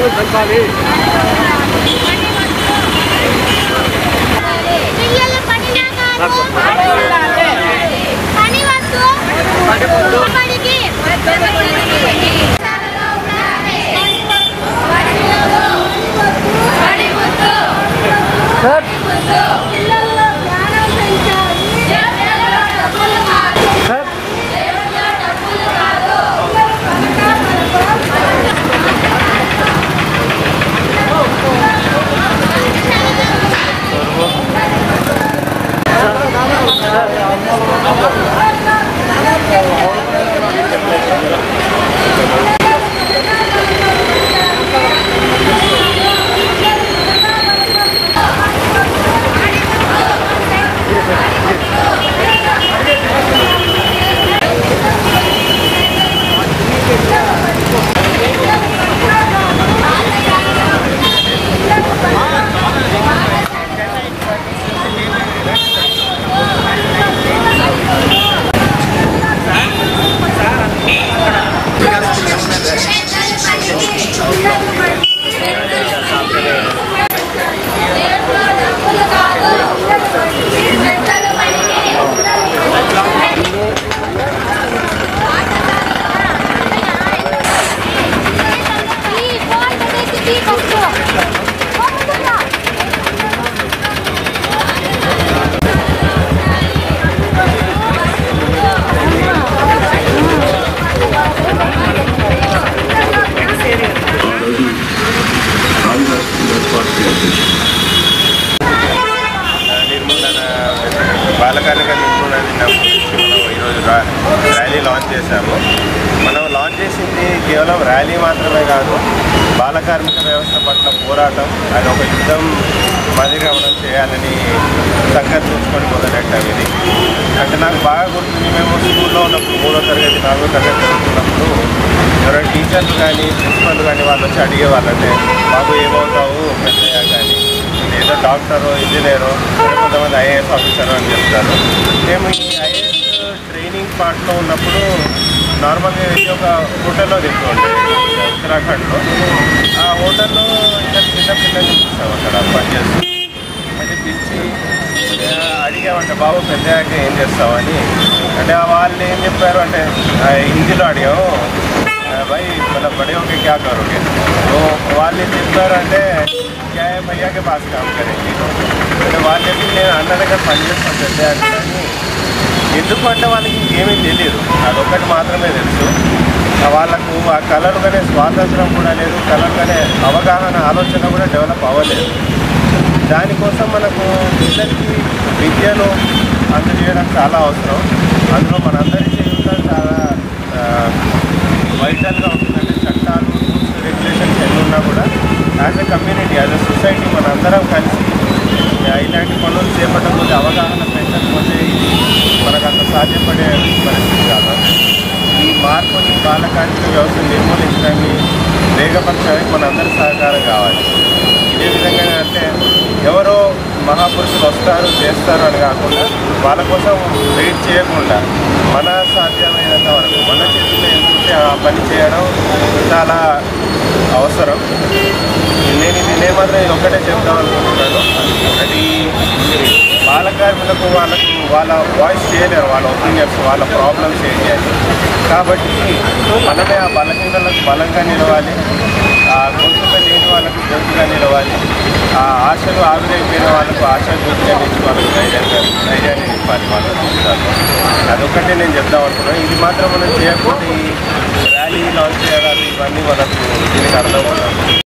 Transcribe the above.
జరపాలి. బాలకార్మిక నిర్మూలన ఈరోజు ర్యాలీ లాంచ్ చేశాము. మనం లాంచ్ చేసింది కేవలం ర్యాలీ మాత్రమే కాదు, బాలకార్మిక వ్యవస్థ పట్ల పోరాటం, అది ఒక యుద్ధం మాదిరిగా మనం చేయాలని సంకల్పించుకొని మొదలెట్టాం. ఇది అంటే నాకు బాగా గుర్తుంది, మేము స్కూల్లో ఉన్నప్పుడు 3వ తరగతి 4వ తరగతి చదువుతున్నప్పుడు ఎవరైనా టీచర్లు కానీ ప్రిన్సిపల్ కానీ వాళ్ళు వచ్చి అడిగేవాళ్ళు, అంటే బాబు ఏమవుతావు పెద్దయ్యా కానీ, ఏదో డాక్టరు ఇంజనీరు కొంతమంది ఐఏఎస్ ఆఫీసరు అని చెప్తారు. మేము ఈ ఐఏఎస్ ట్రైనింగ్ పార్ట్లో ఉన్నప్పుడు నార్మల్గా వెళ్ళి ఒక హోటల్లో తింటూ ఉంటాం ఉత్తరాఖండ్లో. ఆ హోటల్లో ఇద్దరు చిన్న పిల్లల్ని చూస్తాం అక్కడ పనిచేస్తాం. అయితే పిలిచి అడిగామంటే బాబు పెద్దయ్యాక ఏం చేస్తామని. అంటే వాళ్ళు ఏం చెప్పారు అంటే హిందీలో అడిగాము, भाई मतलब बड़े होके क्या करोगे, तो వాళ్ళు ఏం చెప్పారంటే क्या है भैया के पास काम करेंगे. అంటే వాళ్ళు చెప్పి నేను అన్న దగ్గర పనిచేస్తాను పెద్దయ్యాక అని. ఎందుకు అంటే వాళ్ళకి ఇంకేమీ తెలియదు, అదొక్కటి మాత్రమే తెలుసు. వాళ్ళకు ఆ కళలు కానీ స్వాతంత్రం కూడా లేదు, కళలు కానీ అవగాహన ఆలోచన కూడా డెవలప్ అవ్వలేదు. దానికోసం మనకు పిల్లలకి విద్యను అందజేయడం చాలా అవసరం. అందులో మనందరి జీవితం చాలా వైటల్గా ఉంటుందంటే చట్టాలు రూల్స్ రెగ్యులేషన్స్ ఎన్ని ఉన్నా కూడా as a community as a society మనందరం కలిసి ఇలాంటి పనులు చేపట్టకపోతే, అవగాహన పెంచకపోతే ఇది మనకు అంత సాధ్యపడే పరిస్థితి కాదు. ఈ మార్పుని బాలకార్మిక వ్యవస్థ నిర్మూలించడాన్ని వేగపరచడానికి మనందరి సహకారం కావాలి. ఇదే విధంగా అంటే ఎవరో మహాపురుషులు వస్తారు చేస్తారు అని కాకుండా, వాళ్ళ కోసం వెయిట్ చేయకుండా మన సాధ్యమైనంత వరకు మన చేతిలో ఎంతుంటే ఆ పని చేయడం చాలా అవసరం. నేను మాత్రం ఇది ఒక్కటే చెప్తాం అనుకుంటున్నాను. అది బాలకార్మికులకు వాళ్ళ వాయిస్ చేయలేరు, వాళ్ళ ఒపీనియన్స్, వాళ్ళ ప్రాబ్లమ్స్ ఏంటి అని. కాబట్టి మనమే ఆ బలహీనలకు బలంగా నిలవాలి, ఆ గొంతుగా లేని వాళ్ళకు గొంతుగా నిలవాలి, ఆ ఆశలు ఆవిరైపోయిన వాళ్ళకు ఆశ జ్యోతిగా నిలిచి వాళ్ళకు ధైర్యాన్ని నింపాలి వాళ్ళ జీవితాల్లో. అదొక్కటే నేను చెప్దాం అనుకున్నాను. ఇది మాత్రం మనం చేయకపోతే ఈ ర్యాలీ లాంచ్ చేయడాలు ఇవన్నీ మనకు దీనికి అర్థం అవుతుంది.